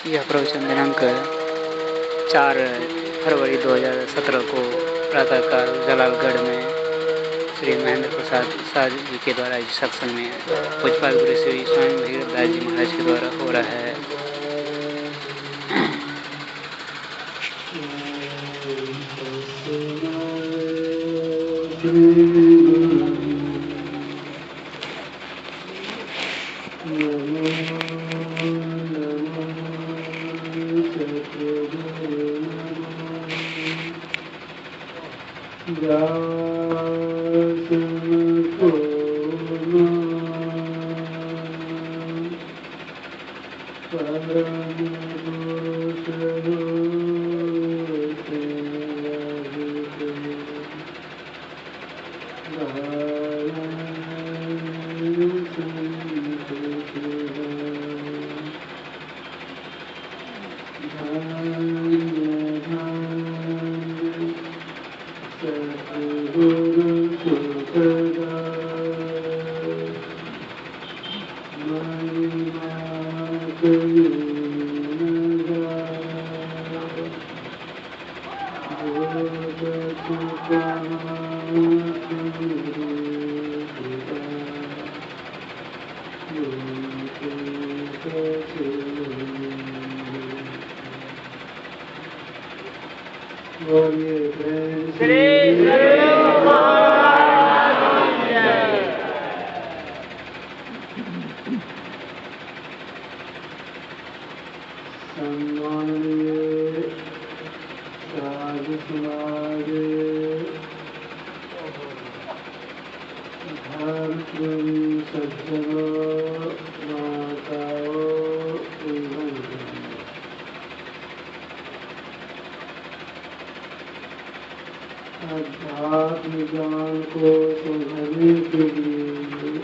यह प्रवचन दिनांक 4 फरवरी 2017 को प्रातःकाल जलालगढ़ में श्री महेंद्र प्रसाद साज जी के द्वारा इस सत्संग में पूज्यपाद गुरु श्री स्वामी भगीरथ दास जी महाराज के द्वारा हो रहा है। अध्यात्म ज्ञान को समझने के लिए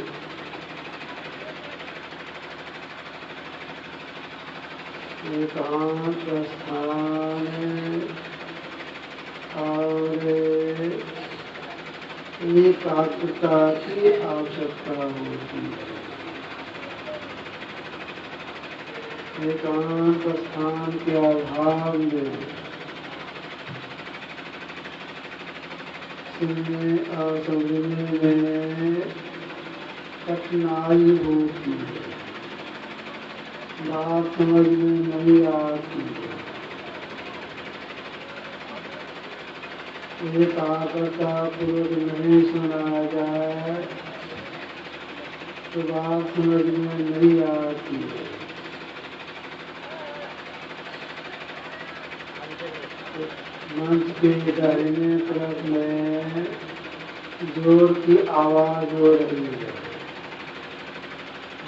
एकांत स्थान और एकाग्रता की आवश्यकता होती है। एकांत स्थान के अभाव में सुनने और समझने में कठिनाई होती है, बात समझ में नहीं आती है। एकाग्रता पूर्वक नहीं सुना जाए तो बात समझ में नहीं आती है। मंच के दाहिने तरफ में जोर की आवाज हो रही है।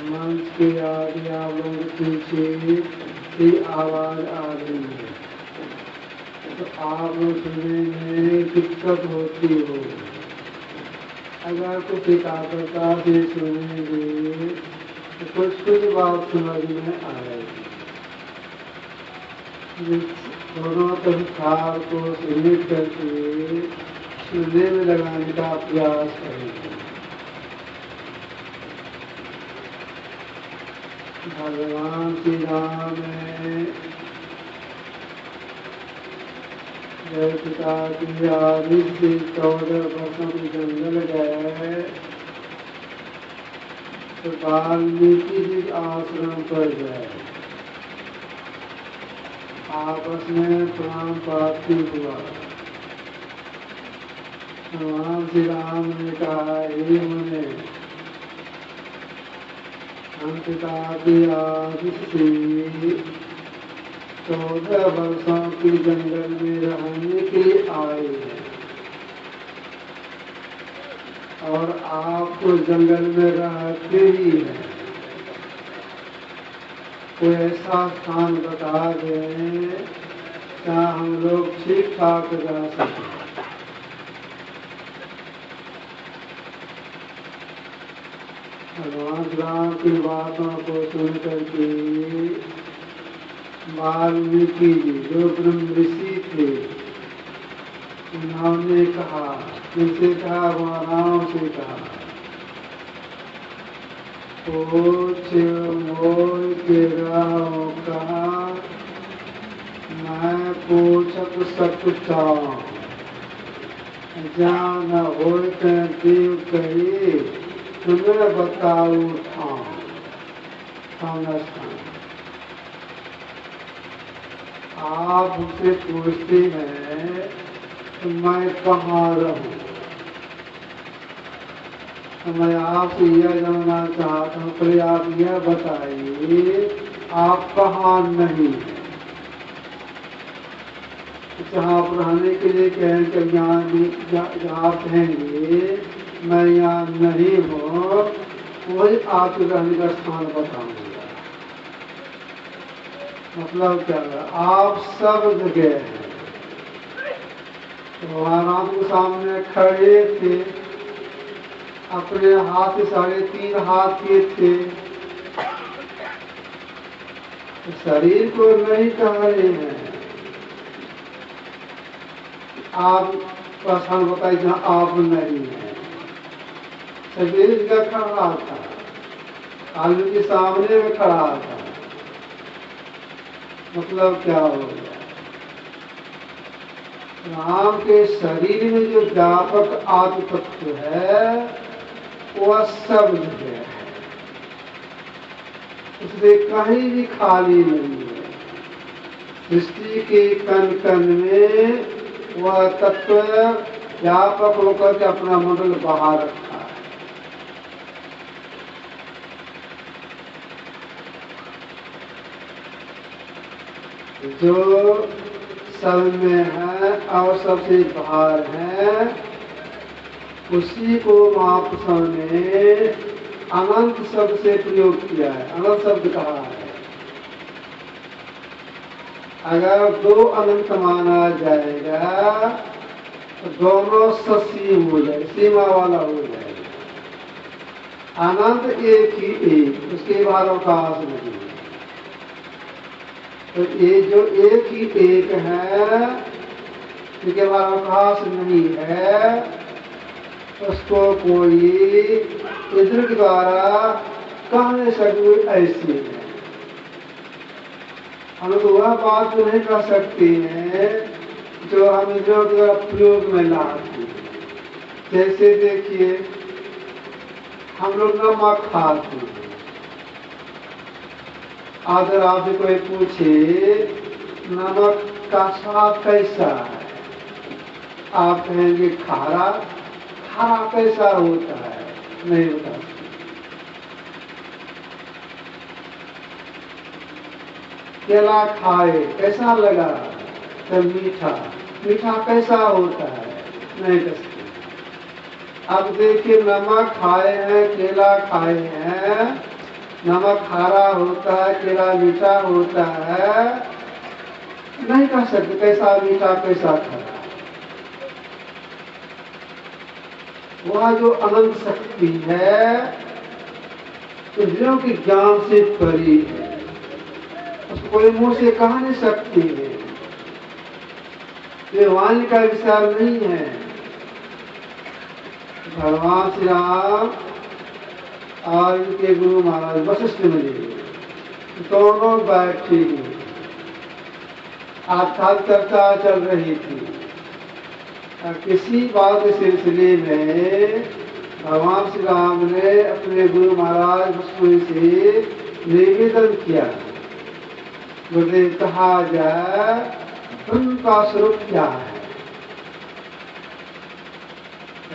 मंच के आगे आप लोग पीछे की आवाज आ रही है, तो आप लोग सुनने में दिक्कत होती हो। अगर कुछ एकाग्रता से सुनेंगे तो कुछ बात समझ में आएगी। दोनों संस्कार को समेट करके सुनने में लगाने का प्रयास करेंगे। भगवान श्री राम जय पिता की आदि से 14 वर्षों के जंगल गए तो वाल्मीकि जी आश्रम पर गए। आपस में प्राण प्राप्ति हुआ। भगवान श्री राम ने कहा, हे मुने, हम पिता की आदेश से 14 वर्षों के जंगल में रहने के लिए आए हैं और आप तो जंगल में रहते ही हैं। कोई ऐसा स्थान बता दें जहाँ हम लोग ठीक ठाक जा सकें। भगवान राम की बातों को सुन करके वाल्मीकि जी जो ब्रह्म ऋषि थे, उन्होंने कहा, किनसे कहा? राम से कहा, पूछ मोल के कहा मैं पूछत सकुचा जान होत देव कही तुम्हें बताऊ ठाम। आप मुझसे पूछते हैं तो मैं कहाँ रहूं, तो मैं आपसे यह जानना चाहता हूँ, पहले आप यह बताइए आप कहाँ नहीं हैं। जहाँ आप रहने के लिए कहेंगे जहाँ आप कहेंगे मैं यहाँ नहीं हूँ, वही आपके रहने का स्थान बताऊंगा। मतलब क्या है, आप सब जगह हैं। तो महाराज के सामने खड़े थे, अपने हाथ से 3.5 हाथ किए थे, तो शरीर को नहीं कह रहे हैं। आप का स्थान बताइए जहाँ आप नहीं है। शरीर का खड़ा था, आलू के सामने में खड़ा था। मतलब क्या हो गया, राम के शरीर में जो व्यापक आत्म तत्व है वह सब जगह है, उससे कहीं भी खाली नहीं है। सृष्टि के कण कण में वह तत्व व्यापक होकर के अपना मंडल बाहर रखा है। जो सब में है और सबसे बाहर है, उसी को महापुरुषों ने अनंत शब्द से प्रयोग किया है, अनंत शब्द कहा है। अगर 2 अनंत माना जाएगा तो दोनों ससीम हो जाए, सीमा वाला हो जाएगा। अनंत एक ही एक, उसके बाहर अवकाश नहीं। तो ये जो एक ही एक है, उसके बाहर अवकाश नहीं है, उसको कोई इंद्र के द्वारा कह नहीं सकते ऐसी है। हम तो वह बात तो नहीं कर सकते हैं जो हम इंद्रियों के द्वारा प्रयोग में लाते हैं। जैसे देखिए, हम लोग नमक खाते हैं। अगर आपसे कोई पूछे नमक का स्वाद कैसा है, आप कहेंगे खारा। खारा कैसा होता है नहीं बता सकते। केला खाए कैसा लगा, तो मीठा। मीठा कैसा होता है नहीं कह सकते। अब देखिए, नमक खाए हैं, केला खाए हैं, नमक खारा होता है, केला मीठा होता है, नहीं कह सकते कैसा मीठा कैसा खारा। वह जो अनंत शक्ति है इंद्रियों के ज्ञान से परी है, उसको कोई मुंह से कह नहीं सकती है। ये वाणी का विचार नहीं है। भगवान श्री राम और उनके गुरु महाराज वशिष्ठ मिले, दोनों बैठे हुए, आध्यात्मिक चर्चा चल रही थी। किसी बात के सिलसिले में भगवान श्री राम ने अपने गुरु महाराज वशिष्ठ से निवेदन किया, मुझे कहा जाए ब्रह्म का स्वरूप क्या है।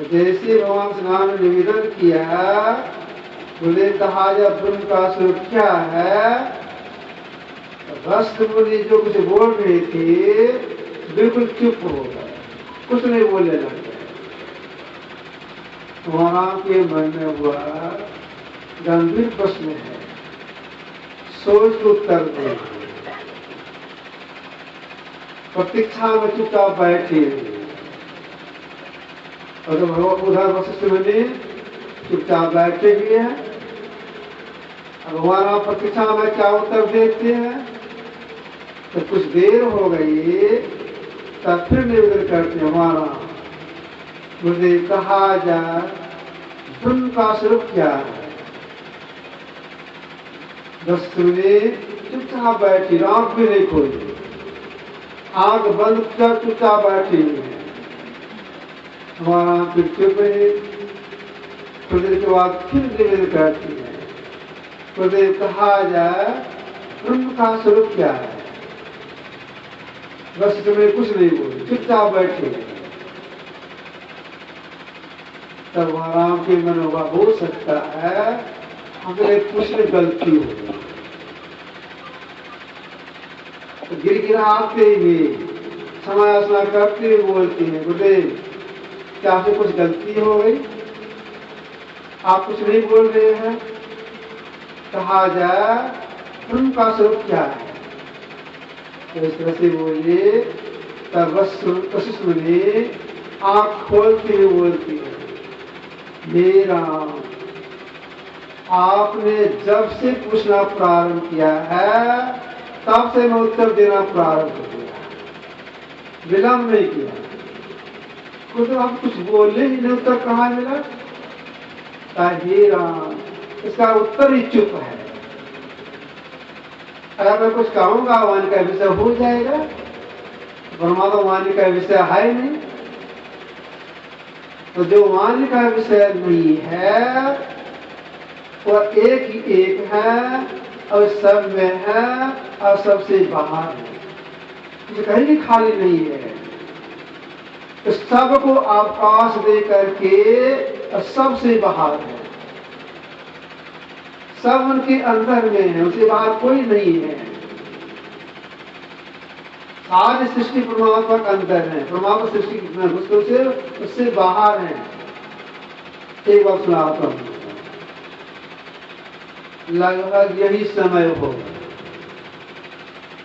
जैसे भगवान श्री राम ने निवेदन किया, मुझे कहा जाए ब्रह्म का स्वरूप क्या है, वशिष्ठ मुनि जो कुछ बोल रहे थे बिल्कुल चुप हो गए, कुछ नहीं बोलने लग गए। वहां के मन में हुआ गंभीर प्रश्न है, सोच को उत्तर दे। प्रतीक्षा में चुपचाप बैठे, और तो भगवान उधर वशिष्ठ मुनि चुपचाप बैठे हुए हैं। भगवान आप प्रतीक्षा में क्या उत्तर देते हैं। तो कुछ देर हो गई, तब फिर निवेदन करते हैं, हमारा मुझे कहा जाए ब्रह्म का स्वरूप क्या है। वशिष्ठ मुनि चुपचाप बैठी, आंख भी नहीं खोली। आंख बंद कर चुपचाप बैठे हुए हैं। हमारा फिर चुप है। थोड़ी देर के बाद फिर निवेदन करती है, गुरुदेव कहा जाए ब्रह्म का स्वरूप क्या है? बस तुम्हें कुछ नहीं बोले, चुपचाप बैठे। तब राम के मन हुआ हो सकता है हमने कुछ में गलती हो गई। तो गिड़गिड़ाते हुए समालोचना करते हुए बोलते हैं, गुरुदेव क्या आपसे कुछ गलती हो गई? आप कुछ नहीं बोल रहे हैं। कहा जाए ब्रह्म का स्वरूप क्या है? तो इस तरह से बोलिए। तब वशिष्ठ मुनि आंख खोलते हुए बोलती है, हे राम, आपने जब से पूछना प्रारंभ किया है तब से मैं उत्तर देना प्रारंभ कर दिया, विलंब नहीं किया। तो आप कुछ बोले ही नहीं, उत्तर कहाँ मिला? हे राम, इसका उत्तर ही चुप है। अगर मैं कुछ कहूंगा वाणी का विषय हो जाएगा, परमात्मा वाणी का विषय है नहीं। तो जो वाणी का विषय नहीं है वह एक ही एक है और सब में है और सबसे बाहर है, कहीं भी खाली नहीं है। तो सबको अवकाश दे करके सबसे बाहर है, सब उनके अंदर में है, उसके बाहर कोई नहीं है। सारी सृष्टि परमात्मा के अंदर है, परमात्मा सृष्टि से उससे बाहर है। एक बात सुनाता हूं, लगभग यही समय हो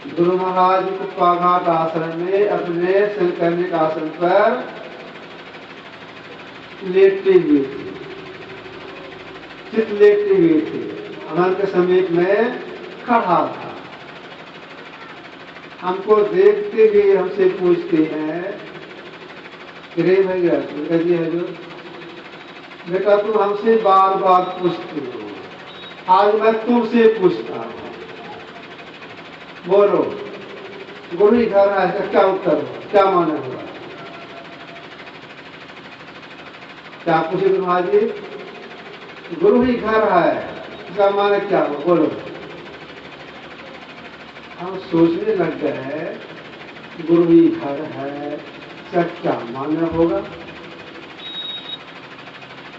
गुरु महाराज कुप्पाघाट आश्रम में अपने संकर्मिक आसन पर लेटे हुए थे, चित लेटे हुए थे। अनंत के समीप में खड़ा था। हमको देखते हुए हमसे पूछते हैं, रे भैया जी हजूर, बेटा तुम हमसे बार बार पूछते हो, आज मैं तुमसे पूछता हूं, बोलो गुरु ही घर है, इसका क्या उत्तर हो, क्या माने हुआ? क्या पूछे गुरु महाराज जी? गुरु ही घर है, इसका माने क्या हो, बोलो। हम सोचने लग गए, गुरु ही घर है, इसका क्या माने होगा?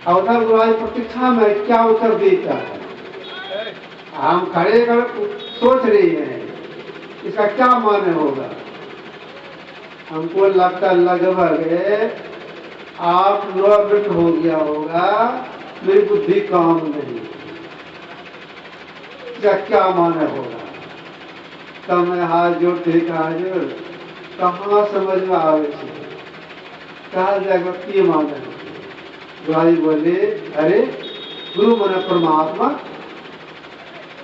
अवतार गुरुराज प्रतीक्षा में क्या उत्तर देता है? हम खड़े कर सोच रहे हैं इसका क्या माने होगा। हमको लगता लगभग 8-9 मिनट हो गया होगा, मेरी बुद्धि काम नहीं, इसका क्या माने होगा। तब मैं हाथ जोड़ते कहा, कहाँ समझ में आवे, कहा जाएगा की माने। गुरुजी बोले, अरे गुरु माने परमात्मा,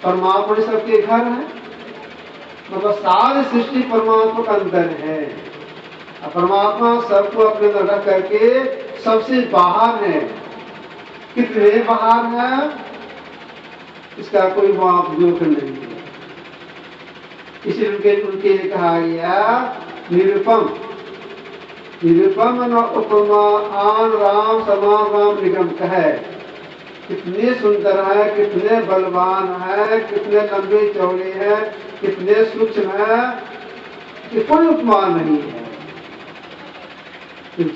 परमात्मा सबके घर है, मतलब सारी सृष्टि परमात्मा के अंदर है। परमात्मा सबको अपने अंदर रख करके सबसे बाहर है। कितने बाहर है इसका कोई माप जोख नहीं है। इसलिए उनके कहा गया निरुपम, निरुपम न उपमा आन राम समान राम निगम कहे। कितने सुंदर है, कितने बलवान है, कितने लंबे चौड़े हैं, कितने सूक्ष्म है, कि कोई उपमा नहीं है।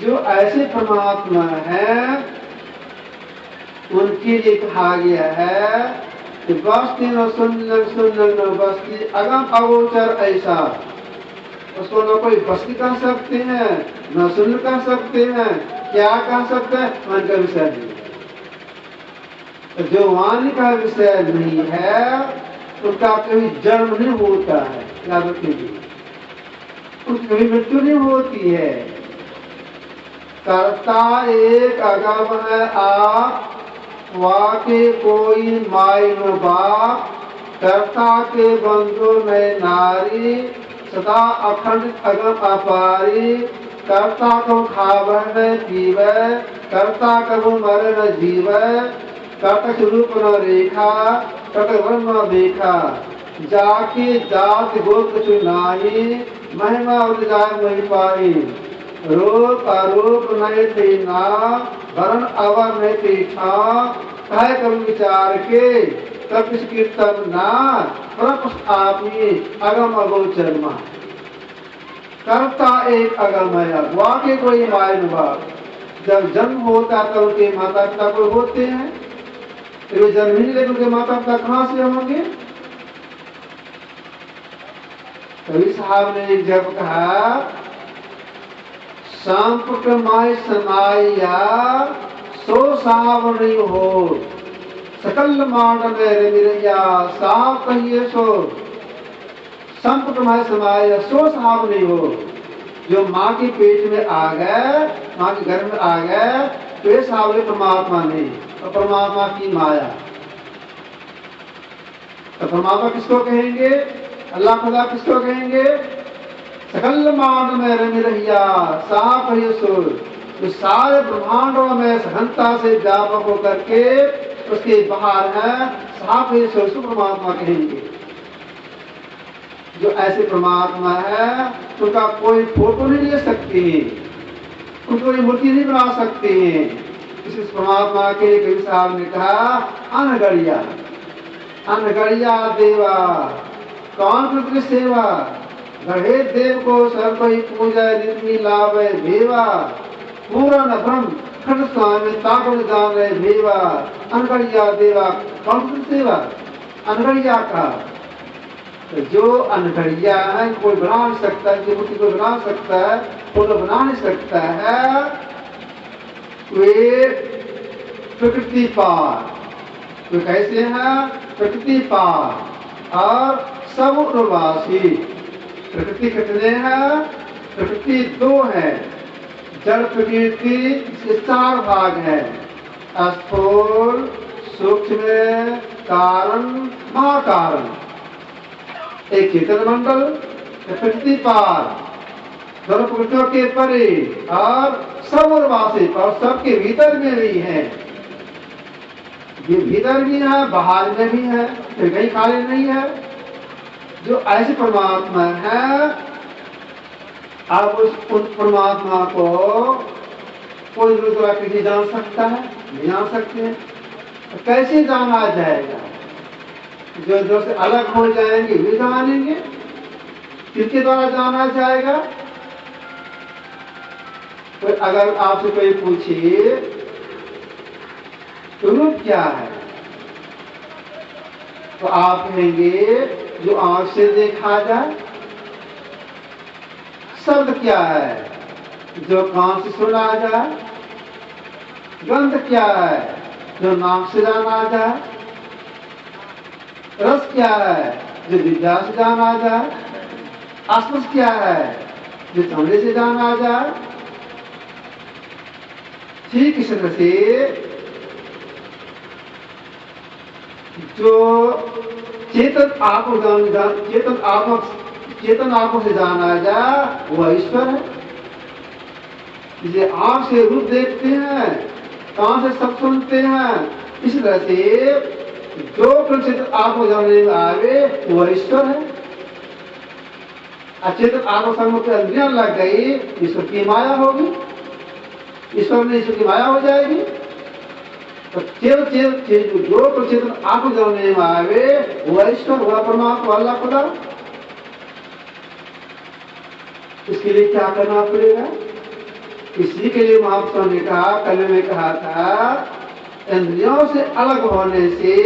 जो ऐसे परमात्मा है उनके लिए कहा गया है कि बस्ती न सुन बस्ती अगम अगोचर ऐसा, उसको न कोई बस्ती कह सकते हैं, न सुन कह सकते हैं, क्या कह सकते हैं, मन का विषय नहीं है। जो वाणी का विषय नहीं है उनका कभी जन्म नहीं होता है, याद रखिए, उसकी कभी मृत्यु नहीं होती है। कर्ता एक अगम है आप, वाके कोई माई न बाप, कर्ता के बंधु में नारी, सदा अखंड अगम अपारी, कर्ता को खावे न पीवे, कर्ता कबू मरे न जीवे, कर्तक रूप न रेखा, कर्तक वर्ण न देखा, जाके जात गोत्र चुनाही, महिमा उजागर वही पाई, रूप अरूप नहीं थी ना, वरण अवर नहीं थी ठा, कहे कभी विचार के तब इस कीर्तन ना, परम आपनी अगम अगोचर मा, करता एक अगम है, वाकई कोई मायन बात। जब जन्म होता तब उनके माता पिता कोई होते हैं, फिर वे जन्म ही नहीं लेते, उनके माता पिता कहां से होंगे? कवि साहब ने एक जब कहा, संपुट माय समाया सो सावरी हो, सकल मांड में मिरैया साफ कहिए सो। संपुट माय समाया सो सावरी हो, जो माँ के पेट में आ गए, माँ के घर में आ गए, तो ये सावरे परमात्मा नहीं, और परमात्मा की माया। तो परमात्मा किसको कहेंगे? अल्लाह खुदा किसको कहेंगे? सकल मांड में रमी रहिया साफ है सुर, जो सारे ब्रह्मांडों में सहनता से व्यापक होकर के उसके बाहर है, साफ है सुर, परमात्मा कहेंगे। जो ऐसे परमात्मा है उनका कोई फोटो नहीं ले सकते हैं, उनको कोई मूर्ति नहीं बना सकते हैं। इस परमात्मा के कवि साहब ने कहा, अनगढ़िया अनगढ़िया देवा कौन कृत सेवा, गढ़े देव को सर कोई पूजा निर्मी लावे भेवा, पूर्ण ब्रह्म खट स्वामी ताकुर जान रहे भेवा। अनगढ़िया देवा कौन कृत सेवा, अनगढ़िया का जो अनगढ़िया है, कोई बना नहीं सकता है, मूर्ति कोई बना सकता है, फोटो बना नहीं सकता है, वे प्रकृति पार। वे कैसे हैं? प्रकृति पार और सब उर्वासी। प्रकृति कितने हैं? प्रकृति दो है, जड़ प्रकृति, इसके 4 भाग हैं, स्थूल, सूक्ष्म, कारण, महाकारण। एक चेतन मंडल, प्रकृति पार, दोनों प्रकृतियों के परे और सब उर्वासी, और सबके भीतर में भी है। ये भीतर भी है, बाहर में भी है, फिर कहीं खाली नहीं है। जो ऐसे परमात्मा है, आप उस परमात्मा को कोई दूसरा किसी जान सकता है? नहीं जान सकते हैं। तो कैसे जाना जाएगा? जो जो से अलग हो जाएंगे वे जानेंगे। किसके द्वारा जाना जाएगा? तो अगर आपसे कोई पूछे रूप क्या है, तो आप कहेंगे जो आंख से देखा जाए। शब्द क्या है? जो कान से सुना जाए। गंध क्या है? जो नाक से जाना जाए। रस क्या है? जो विद्या से जाना जाए। स्पर्श क्या है? जो चमड़े से जाना जाए। ठीक इस तरह से जो चेतन आंखों से जाना जाए वह ईश्वर है। जिसे आंख से रूप देखते हैं, कान से सब सुनते हैं, इस तरह से जो चेतन आंखों जानने में आवे वह ईश्वर है। अचेतन आंखों सम्मुख इंद्रियां लग गई, ईश्वर की माया होगी, ईश्वर में ईश्वर की माया हो जाएगी। तो जो प्रचेतन आंखों जानने में आवे वह ईश्वर, वह परमात्मा, अल्लाह खुदा। इसके लिए क्या करना पड़ेगा? इसी के लिए महापुरुषों ने कहा, कल में कहा था, इंद्रियों से अलग होने से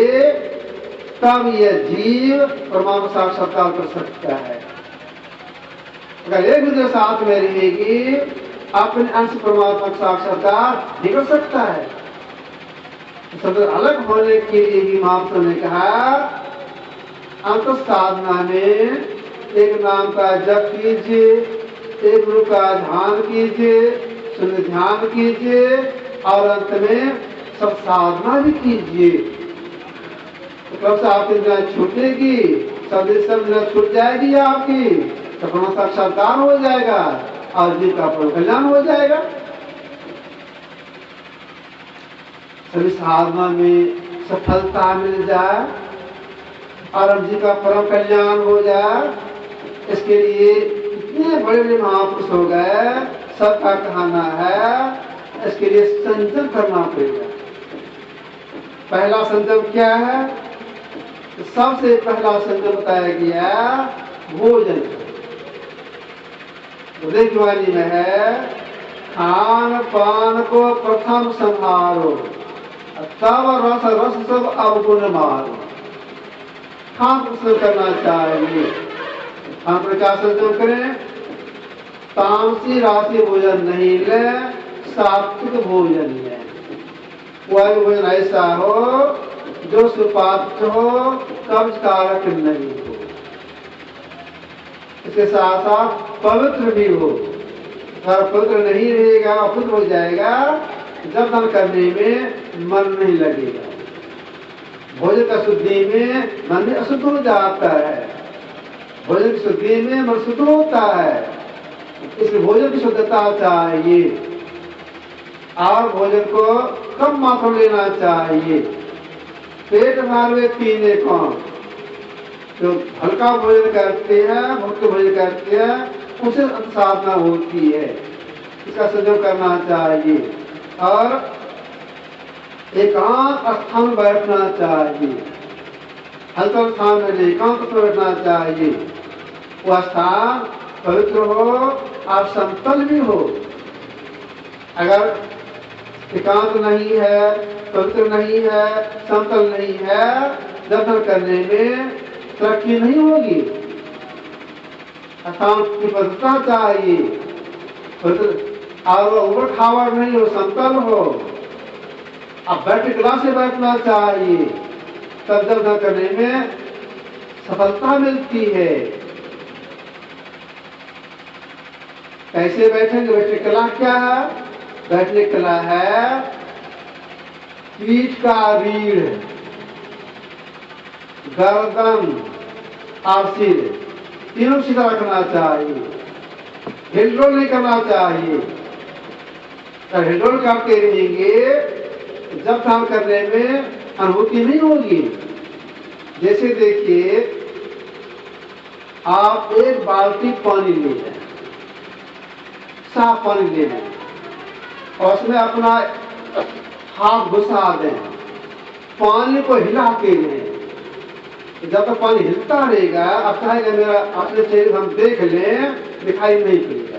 तब यह जीव परमात्मा साक्षात्कार कर सकता है। अगर एक दूसरे साथ में रहेगी, अपने अंश परमात्मा का साक्षात्कार नहीं कर सकता है। सब अलग होने के लिए ही महापुरुषों ने कहा, अंत साधना में एक नाम का जप कीजिए, एक गुरु का ध्यान कीजिए, शून्य ध्यान कीजिए, और अंत में सब साधना भी कीजिए। तो कब से आपकी दुनिया छूटेगी, सब दुनिया छूट जाएगी आपकी, तो अपना साक्षात्कार हो जाएगा और जीव का परम कल्याण हो जाएगा। सभी साधना में सफलता मिल जाए और जी का परम कल्याण हो जाए, इसके लिए इतने बड़े बड़े महापुरुष हो गए, सबका कहना है इसके लिए संयम करना पड़ेगा। पहला संयम क्या है? तो सबसे पहला संयम बताया गया भोजन। वाली में है खान पान को प्रथम संहारो, तब रस रस सब अवगुण मारो। खान प्रसन्न करना चाहिए। खान पर क्या संयम करें? तामसी राशि भोजन नहीं ले, सात्विक भोजन ले। वह भोजन ऐसा हो जो सुपाच्य हो, कब्ज कारक नहीं हो, इसके साथ साथ पवित्र भी हो। अगर पवित्र नहीं रहेगा, अशुद्ध हो जाएगा, जब दान करने में मन नहीं लगेगा। भोजन का शुद्धि में मन में अशुद्ध हो जाता है, भोजन की शुद्धि में मन शुद्ध होता है। इसलिए भोजन की शुद्धता चाहिए और भोजन को कम मात्रा में लेना चाहिए। पेट भर में पीने को जो हल्का भोजन करते हैं, मुक्त भोजन करते हैं, उसे साधना होती है। इसका संयम करना चाहिए और एकांत स्थान में बैठना चाहिए। हल्का स्थान में एकांत में बैठना चाहिए। वह स्थान पवित्र हो और समतल भी हो। अगर एकांत नहीं है, पवित्र नहीं है, समतल नहीं है, दर्शन करने में तरक्की नहीं होगी। स्थान की पवित्रता चाहिए, और उबड़ खाबड़ नहीं हो, समतल हो। अब बैठे कला से बैठना चाहिए, तब दर्शन करने में सफलता मिलती है। कैसे बैठेंगे? बैठने कला क्या है? बैठने कला है पीठ का रीढ़, गर्दन और सिर तीनों सीधा रखना चाहिए। हिलडोल नहीं करना चाहिए। अगर हिलडोल करते रहेंगे, जब ध्यान करने में अनुभूति नहीं होगी। जैसे देखिए, आप एक बाल्टी पानी ले लें, साफ पानी ले लें और उसमें अपना हाथ घुसा दें, पानी को हिलाते रहें। जब तक पानी हिलता रहेगा, अब चाहेगा मेरा अपने शरीर हम देख लें, दिखाई नहीं पड़ेगा।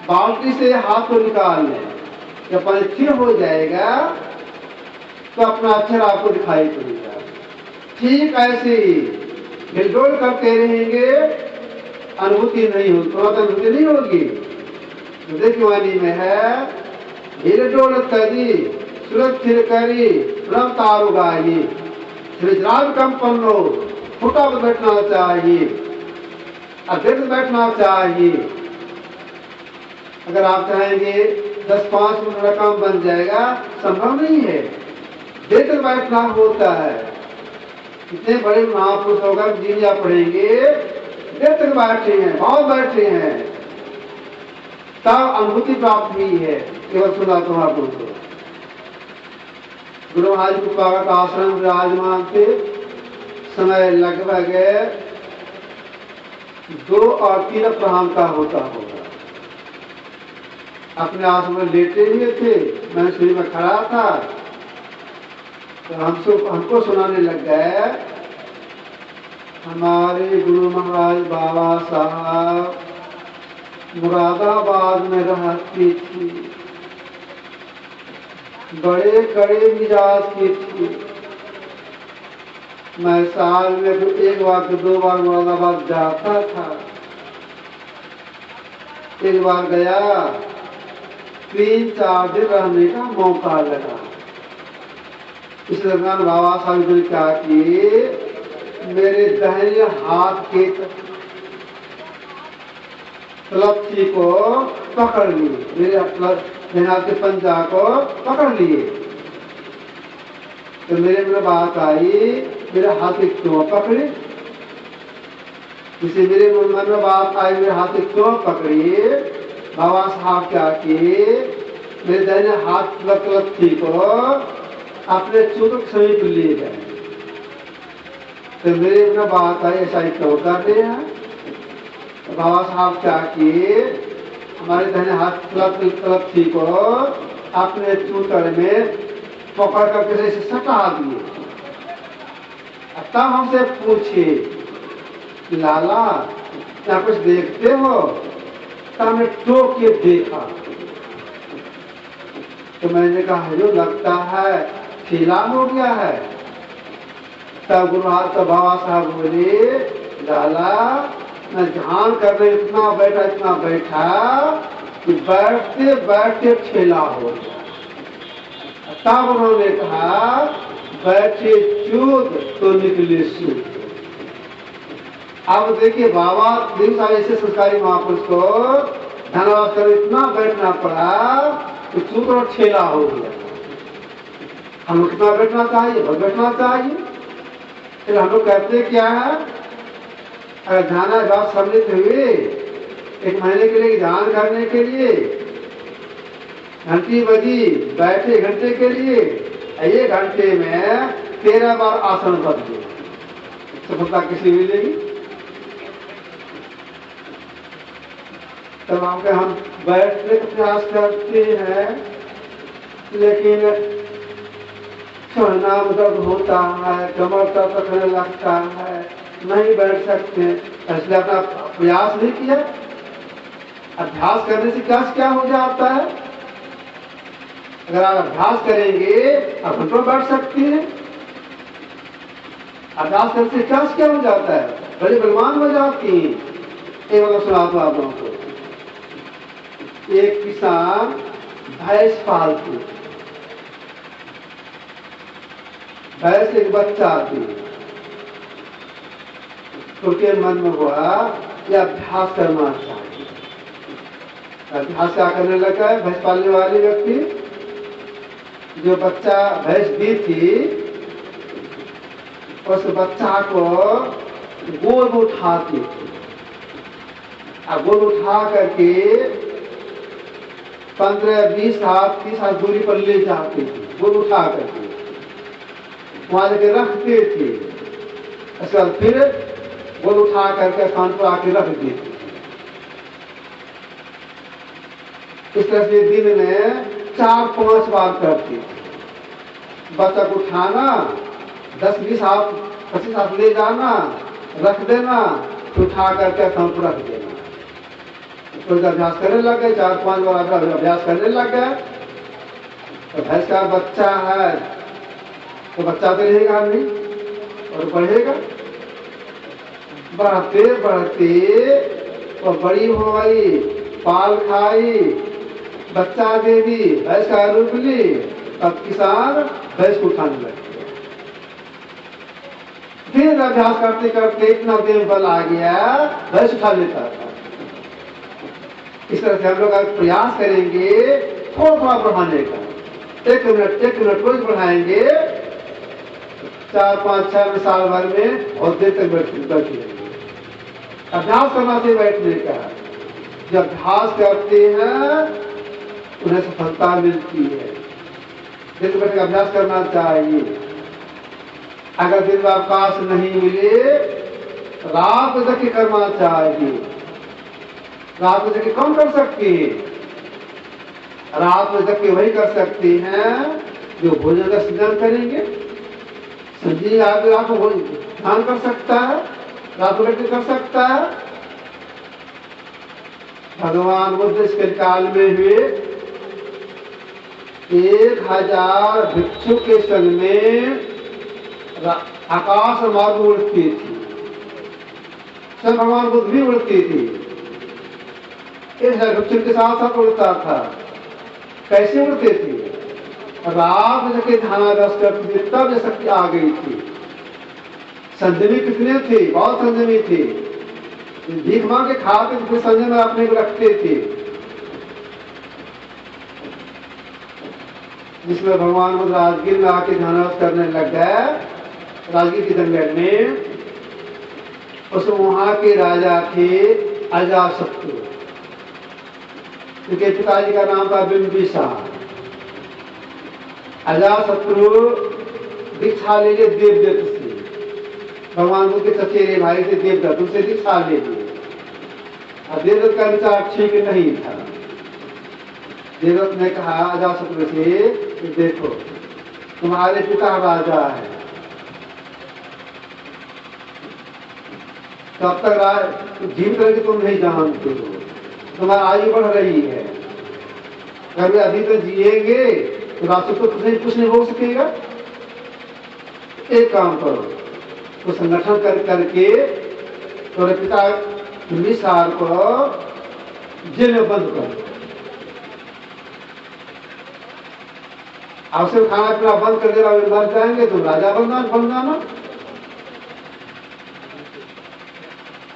बाल्टी से हाथ को निकाल लें, जब पानी स्थिर हो जाएगा तो अपना अक्षर आपको दिखाई पड़ेगा। ठीक ऐसे ही हिलडोल करते रहेंगे, अनुभूति नहीं होगी, अनुभूति नहीं होगी। तो देखिए वाणी में है हिलडोल करी सुरक्षित करी रम तारु गाई, विजराज कंपन्नो फुटा बैठना चाहिए, अध्यक्ष बैठना चाहिए। अगर आप चाहेंगे 10-5 मिनट का काम बन जाएगा, संभव नहीं है। देर तक बैठना होता है। इतने बड़े महापुरुष होकर जीविया पढ़ेंगे, देर तक बैठे हैं, बहुत बैठे हैं, तब अनुभूति प्राप्त हुई है। केवल सुना तो महापुरुष गुरु महाराज को स्वागत आश्रम विराजमान थे। समय लगभग 2 और 3 अपराह्न का होता होगा। अपने आश्रम में लेटे हुए थे, मैं सीढ़ी में खड़ा था, तो हमको सुनाने लग गए। हमारे गुरु महाराज बाबा साहब मुरादाबाद में रहती थी, बड़े कड़े मिजाज की थी। मैं साल में तो 1 बार तो 2 बार मुरादाबाद जाता था। एक बार गया, 3-4 दिन रहने का मौका लगा। इस दरमियान बाबा साहब ने क्या किए, मेरे दाहिने हाथ के तलप्सी को पकड़ लिए, मेरे हाथ के पंजा को पकड़ लिए। तो मेरे में बात आई, मेरे हाथ के क्यों पकड़े? जिसे मेरे मन में बात आई, मेरे हाथ के क्यों पकड़ी? बाबा साहब क्या किए, मेरे दाहिने हाथ तलप्सी को अपने चूक समीप ले गए। तो मेरे में बात आई, ऐसा ही क्यों कर रहे हैं? बाबा साहब क्या किए, हमारे दाहिने हाथ तलप्थी को अपने चूतर में पकड़ करके इसे सटा दिए। तब हमसे पूछे, लाला क्या कुछ देखते हो? तब हमने टोक के देखा तो मैंने कहा जो लगता है खिला हो गया है। तब गुरु बाबा साहब बोले, लाला मैं ध्यान करने इतना बैठा कि बैठते बैठते ठेला हो गया। तब उन्होंने कहा, बैठे चूत तो निकले सूत। अब देखिए बाबा दिन साहब ऐसे संस्कारी महापुरुष को धन्यवाद कर इतना बैठना पड़ा कि चूत और ठेला हो गया। हम लोग कितना बैठना चाहिए? बहुत बैठना चाहिए। फिर हम लोग कहते क्या है, अगर ध्यान बात सम्मिलित हुए 1 महीने के लिए ध्यान करने के लिए, घंटी बजी, बैठे घंटे के लिए, 1 घंटे में 13 बार आसन बदले, सफलता किसी मिलेगी? तब हम बैठने का प्रयास करते हैं, लेकिन चढ़ना दर्द होता है, कमर दर्द करने लगता है, नहीं बैठ सकते, इसलिए अपना प्रयास नहीं किया। अभ्यास करने से क्या हो जाता है? अगर आप अभ्यास करेंगे आप घंटों बैठ सकती हैं। अभ्यास करने से क्या हो जाता है? बड़े बलवान हो जाती हैं। एक बार सुनाता हूं आप लोगों को। एक किसान भैंस पालती, भैंस एक बच्चा थी, उनके मन में हुआ यह अभ्यास करना चाहिए। अभ्यास क्या करने लगा है? भैंस पालने वाले व्यक्ति जो बच्चा भैंस दी थी, उस बच्चा को गोद उठाती थी, गोद उठा करके 15-20 हाथ 30 हाथ दूरी पर ले जाती थी, गोद उठा करके वहां जाके रखते थे। उसके बाद फिर गोद उठा करके स्थान पर आके रख देते। इस तरह से दिन में 4-5 बार करते थे। बच्चा को उठाना, 10-20 हाथ 25 हाथ ले जाना, रख देना, तो उठा करके स्थान पर रख देना। तो अभ्यास करने लग गए, 4-5 बार अभ्यास करने लग गए। तो भैंस का बच्चा है तो बच्चा तो रहेगा नहीं और बढ़ेगा। बढ़ते बढ़ते और बड़ी हो गई, पाल खाई, बच्चा दे दी, भैंस का रूप ली। अब किसान भैंस को उठाने लग गया। फिर अभ्यास करते करते इतना देह बल आ गया, भैंस उठा लेता था। इस तरह से हम लोग अगर प्रयास करेंगे थोड़ा बढ़ाने का, 1 मिनट रोज बढ़ाएंगे, 4-5-6 साल भर में और देर तक बैठेंगे। अभ्यास करना से बैठने का। जब अभ्यास करते हैं उन्हें सफलता मिलती है। दिन बैठ के अभ्यास करना चाहिए। अगर दिन में अवकाश नहीं मिले, रात में जाके करना चाहिए। रात में जाके कौन कर सकती है? रात में जाके वही कर सकती हैं जो भोजन का सृजन करेंगे। संजीव आदमी रात को ध्यान कर सकता है, रात में कर सकता है। भगवान बुद्ध इसके काल में हुए 1000 भिक्षु के संग में आकाश मार्ग उड़ती थी। सब भगवान बुद्ध भी उड़ती थी, 1000 भिक्षु के साथ साथ उड़ता था। कैसे उड़ते थे? रात में जाके ध्यानाभ्यास करती थी, तब ये शक्ति आ गई थी। संयमी कितने थे? बहुत संयमी थे। भीख मांग के खाते थे, फिर संयम में अपने को रखते थे। जिसमें भगवान बुद्ध राजगीर में आके ध्यानाभ्यास करने लग गए, राजगीर के जंगल में। उस वहां के राजा थे अजातशत्रु, उनके पिताजी का नाम था बिंबिसार। अजातशत्रु दीक्षा ले लिए देवदत्त से, भगवान बुद्ध के चचेरे भाई थे देवदत्त, उनसे दीक्षा ले लिए। देवदत्त का विचार ठीक नहीं था। देवदत्त ने कहा अजातशत्रु से कि देखो तुम्हारे पिता राजा है, तब तक जीवित रह के तुम नहीं जानते हो, तुम्हारी आयु बढ़ रही है, कभी अधिक तक जिएंगे तो राष्ट्र तो कुछ नहीं हो सकेगा। एक काम करो, तो संगठन करके तुम्हारे पिता निसार को जेल में बंद करो, आपसे खाना पीना बंद कर देना, मर जाएंगे तुम राजा बन जाना।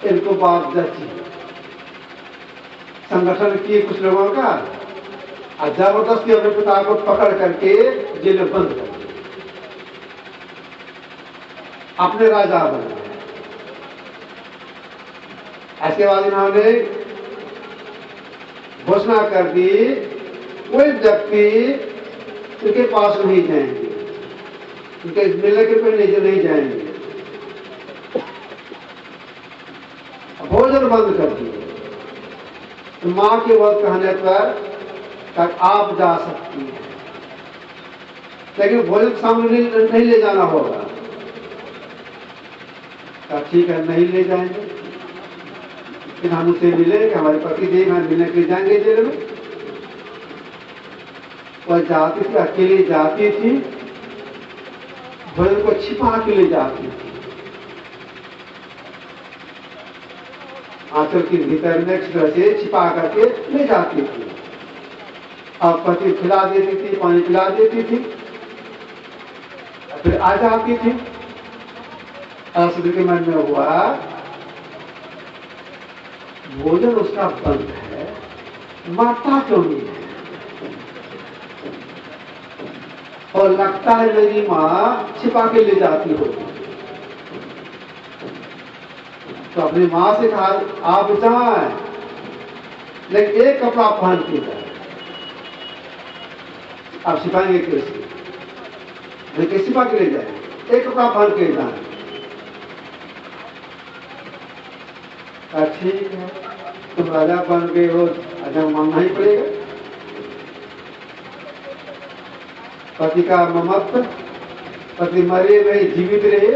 इनको बात जची, संगठन किए कुछ लोगों का, जबरदस्ती अपने पिता को पकड़ करके जेल में बंद कर दिया, अपने राजा बन गए। ऐसे बाद इन्होंने घोषणा कर दी कोई व्यक्ति उनके पास नहीं जाएंगे, उनके मिलने के कोई नहीं जाएंगे, भोजन बंद कर दिए। तो मां के वक्त कहने पर आप जा सकती हैं, लेकिन भोजन सामने नहीं ले जाना होगा। ठीक है, नहीं ले जाएंगे, फिर हम उसे मिलेंगे, हमारे पति देव हम मिलने के लिए जाएंगे जेल में। वह जाती थी, अकेले जाती थी, भोजन को छिपा के ले जाती थी, आंचल के भीतर में इस तरह से छिपा करके ले जाती थी। और पति खिला देती थी, पानी पिला देती थी, फिर आ जाती थी। असुर के मन में हुआ भोजन उसका बंद है, माता क्यों नहीं है, और लगता है मेरी मां छिपा के ले जाती होगी। तो अपनी मां से कहा आप जाएं, लेकिन एक कपड़ा पहन के जाए। आप छिपाएंगे कैसे, कैसे छिपा के ले जाए, एक कपड़ा पहन के जाए। ठीक है, तुम राजा बन गए हो, राजा मानना ही पड़ेगा। पति का ममत्व, पति मरे नहीं जीवित रहे,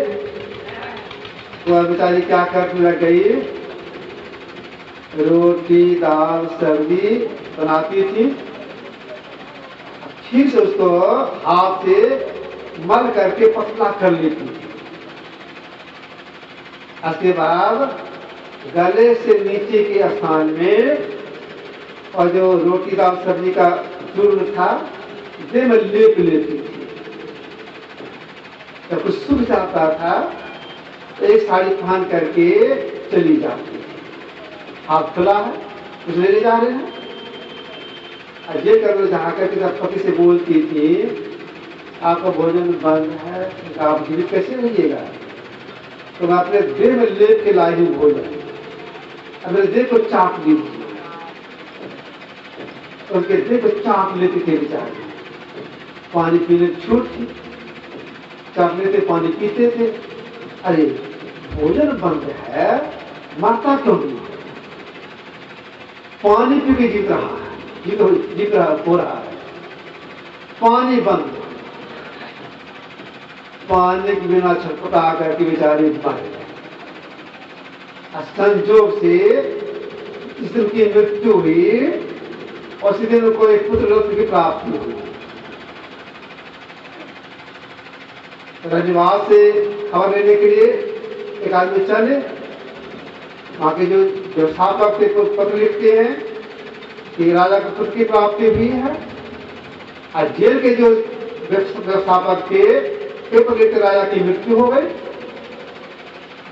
तो बेचारी क्या करने लग गई, रोटी दाल सब्जी बनाती थी, ठीक से उसको हाथ से मल करके पतला कर लेती थी। उसके बाद गले से नीचे के स्थान में और जो रोटी दाल सब्जी का चूर्ण था दे में लेप लेती थी। जब कुछ सूख जाता था तो एक साड़ी पहन करके चली जाती थी। हाथ खुला है, कुछ लेने जा रहे हैं, ये करने जहाँ करके जब पति से बोलती थी आपका भोजन बंद है, आप जीवित कैसे रहिएगा, तो मैं अपने देह में लेप के लाई हूँ भोजन, अपने देह को चाट लीजिए। उनके देह को चाट लेते थे बेचारे, पानी पीने छूट थी, चाट लेते पानी पीते थे। अरे भोजन बंद है, मरता क्यों नहीं, पानी पी के जीत रहा है, जीत रहा हो रहा है, पानी बंद, पानी के बिना छटपटा करके बेचारे मर गए। संजोग से जिस दिन की मृत्यु हुई और उसी दिन को एक पुत्र रत्न की प्राप्ति हुई। रजवास से खबर लेने के लिए एक आदमी चले, वहां के जो व्यवस्थापक थे पत्र लिखते हैं कि राजा को पुत्र की प्राप्ति हुई है, और जेल के जो व्यवस्थापक थे पेपर लिखते राजा की मृत्यु हो गई।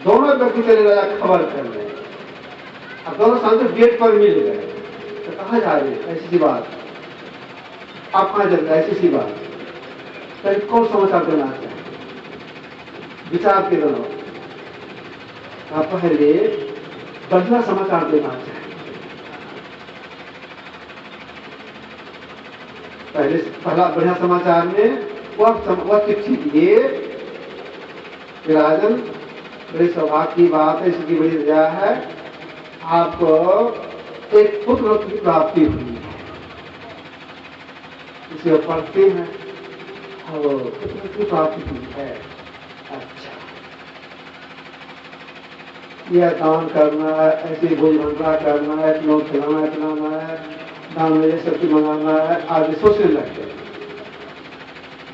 दोनों व्यक्ति चले राजा खबर कर रहे, अब दोनों सांसद गेट पर मिल गए। तो कहा जा रही ऐसी सी बात, आप कहाँ चल रहे, ऐसी सी बात, तो कौन समाचार देना चाहे, विचार के दोनों आप पहले बढ़िया समाचार देना चाहे, पहला बढ़िया समाचार में वह चिट्ठी दिए, राजन बड़ी सौभाग्य की बात है, इसकी बड़ी दया है, आपको एक पुत्र की प्राप्ति हुई है। इसे पढ़ते हैं और पुत्र की प्राप्ति हुई है। अच्छा, यह दान करना है, ऐसे भोज भंडारा करना है, लोग खिलाना पिलाना है, दान में शक्ति मंगाना है, आदि सोचने लगते हैं।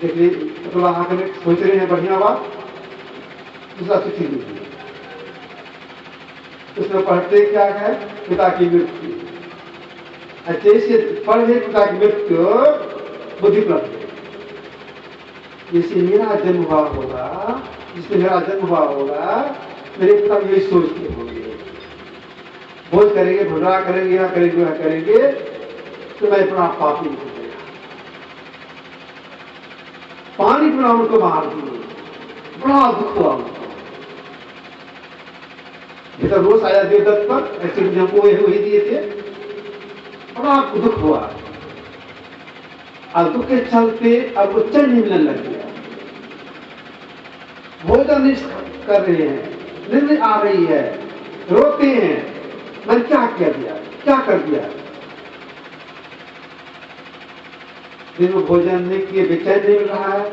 देखिए थोड़ा आकर सोच रहे हैं बढ़िया बात। दूसरा चिट्ठी लीजिए, उसमें पढ़ते क्या है, पिता की मृत्यु। जैसे पढ़े पिता की मृत्यु बुद्धि प्राप्त, जैसे मेरा जन्म हुआ होगा, जिससे मेरा जन्म हुआ होगा, मेरे पिता यही सोचते होंगे, भोज करेंगे, भंडारा करेंगे, या करेंगे, या करेंगे, तो मैं बड़ा पापी हो गया, पानी पिला उनको मार दिए, बड़ा दुख हुआ उनको। तो रोज आया देवदत्त पर, ऐसे हमको वही दिए थे, बड़ा दुख हुआ। और दुख के चलते अब वो चल मिलने लग गया, भोजन नहीं कर रहे हैं, नींद आ रही है, रोते हैं, मैंने क्या किया दिया, क्या कर दिया। दिन में भोजन नहीं किए, बेचैन नहीं मिल रहा है,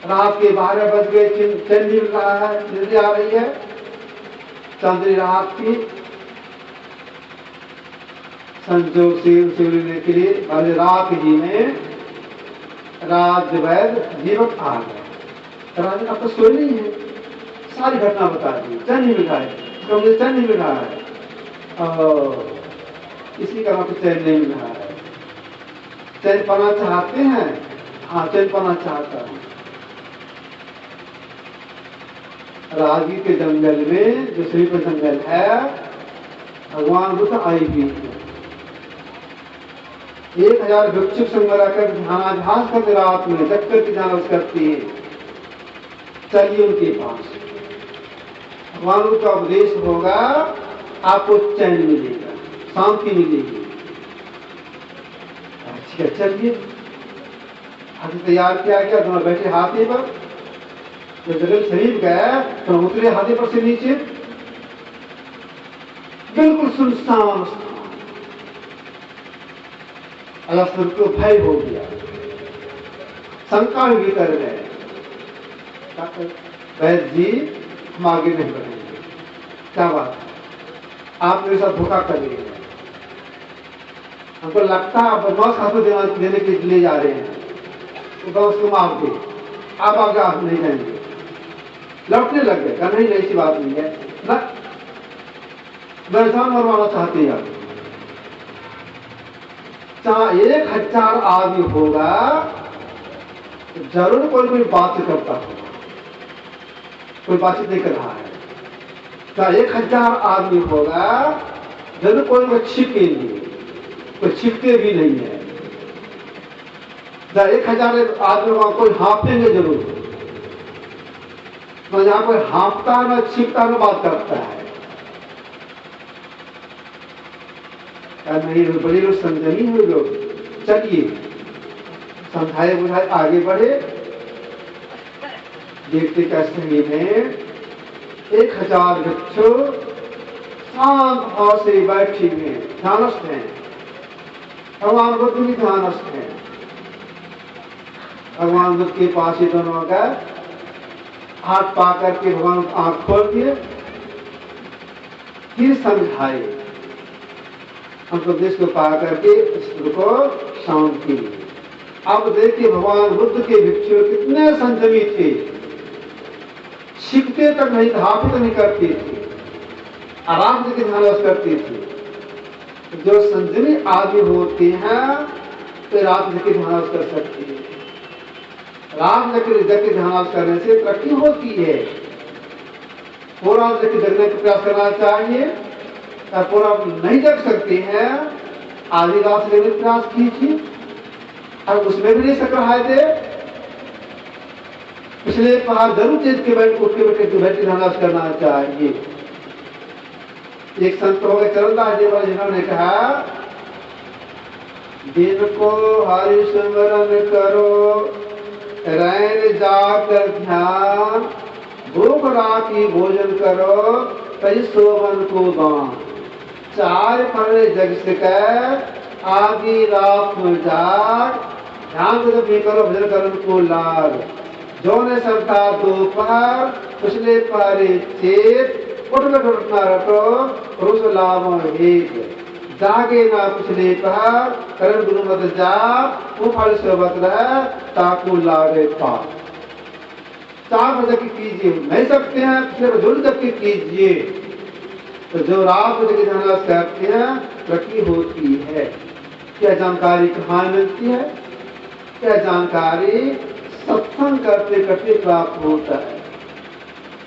रात के 12 बज गए, चैन नहीं मिल रहा है, नींद आ रही है, चंद्री रात की संजोग से उसे लेने के लिए रात जी में राज वैद जीवक आ गया। राज अब तो सोए नहीं है, सारी घटना बता दी, चैन नहीं मिल रहा है, मुझे चैन नहीं मिल रहा है, और इसी का मतलब चैन नहीं मिल रहा है। चैन पाना चाहते हैं, हाँ चैन पाना चाहता हूं। रागी के जंगल में, जो श्रीप जंगल है, भगवान बुद्ध आई हुई है। 1000 भिक्षुक संग रहकर ध्यानाभ्यास करते, रात में जग कर ध्यान करती है। चलिए उनके पास, भगवान का उपदेश होगा, आपको चैन मिलेगा, शांति मिलेगी। ठीक है, चलिए। हाथी तैयार किया गया, दोनों बैठे हाथी पर। जब जगल शरीफ गए तो उतरे हाथी पर से नीचे, बिल्कुल सुनसान स्थान। अलसुर को भय हो गया, शंका भी कर गए, वैद्य जी हम आगे नहीं बढ़ेंगे, क्या बात है, आप मेरे साथ धोखा कर रहे हैं, हमको लगता है आप बदमाश हाथों देने के लिए जा रहे हैं, तो उसको मार दे, आप आगे आप नहीं जाएंगे। लौटने लग गए, नहीं नहीं ऐसी बात नहीं है ना, जान मरवाना चाहते हैं आप। चाहे 1000 आदमी होगा, जरूर कोई बात करता होगा, कोई बातचीत नहीं कर रहा है। चाहे 1000 आदमी होगा, जरूर कोई छिपेंगे, कोई छिपते भी नहीं है। चाहे 1000 आदमी होगा, कोई हाँफेंगे जरूर, तो जहां कोई हाँफता न छिपता न बात करता है। नहीं बड़े लोग संजमी हुए लोग, चलिए समझाए बुझाए आगे बढ़े। देखते कैसे में 1000 भिक्षु शांत भाव से बैठे हुए ध्यानस्थ हैं, भगवान बुद्ध भी ध्यानस्थ हैं। भगवान बुद्ध के पास ही दोनों गए, हाथ पा करके भगवान आंख खोल दिए, फिर समझाए, हमको देश को पा करके स्त्री को शांति। अब देखिए भगवान बुद्ध के भिक्षु कितने संयमी थे, छिपते तक नहीं, धापित नहीं करते थे, आराम से ध्यान करते थे। जो संयमी आदि होते हैं तो रात के ध्यान कर सकते हैं। रात जग ध्यान करने से तरक्की होती है। पूरा जगने का प्रयास करना चाहिए, पूरा नहीं जग सकते हैं, आधी रात से प्रयास कीजिए, और उसमें भी नहीं सक रहा है, पिछले पहाड़ जरूर चीज के उठ के बैठ के ध्यान करना चाहिए। एक संत हो गए चरणदास जी वाले, जिन्होंने कहा, दिन को हरि स्मरण करो, रैन जाकर ध्यान, भूख राखी भोजन करो, कई सोवन को दान। चार फरने जग से आगे रात में जाग, ध्यान से भी करो भजन करन को लाग। जो ने सबका दोपहर पिछले पारे चेत उठना रटो पुरुष लाभ हेत। जागे ना पिछले पहर करण गुरु मत जाप वो फल से बत रहे ताकू लागे पाप। 4 बजे की कीजिए नहीं सकते हैं पिछले जुड़ तक की कीजिए। तो जो रात बजे की ध्यान करते हैं रखी होती है। क्या जानकारी कहाँ मिलती है? क्या जानकारी सत्संग करते करते प्राप्त होता है।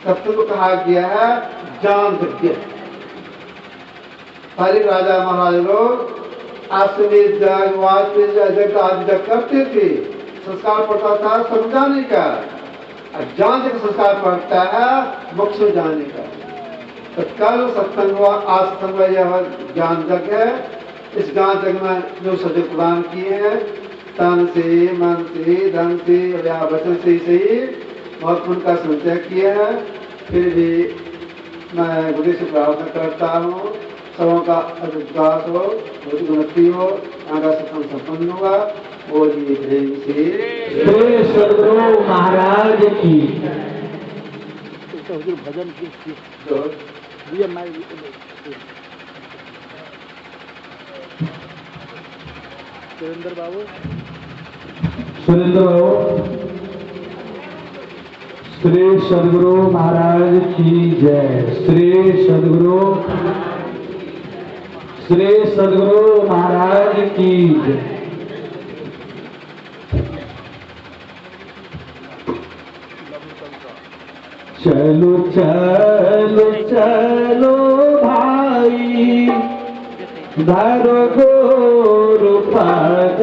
सत्संग को कहा गया है ज्ञान यज्ञ। पहले राजा महाराज लोग आश्रमेध जग वाजपेयी जग आदि जग करते थे। संस्कार पड़ता था समझाने का। ज्ञान का संस्कार पड़ता है मोक्ष जाने का। तो कल सत्संग हुआ, आज सत्संग हुआ, यह ज्ञान जग है। इस ज्ञान जग में जो सहयोग प्रदान किए हैं तन से मन से धन से या वचन से सही बहुत उनका संचय किया है। फिर भी मैं गुरु से प्रार्थना करता हूँ सबों का विकास हो, उन्नति हो, आगा सफल संपन्न होगा। बोलिए प्रेम से श्री सद्गुरु महाराज की। भजन की सुरेंद्र बाबू श्री सद्गुरु महाराज की जय। श्री सद्गुरु महाराज की जय। चलो चलो चलो भाई धरो गुरु पद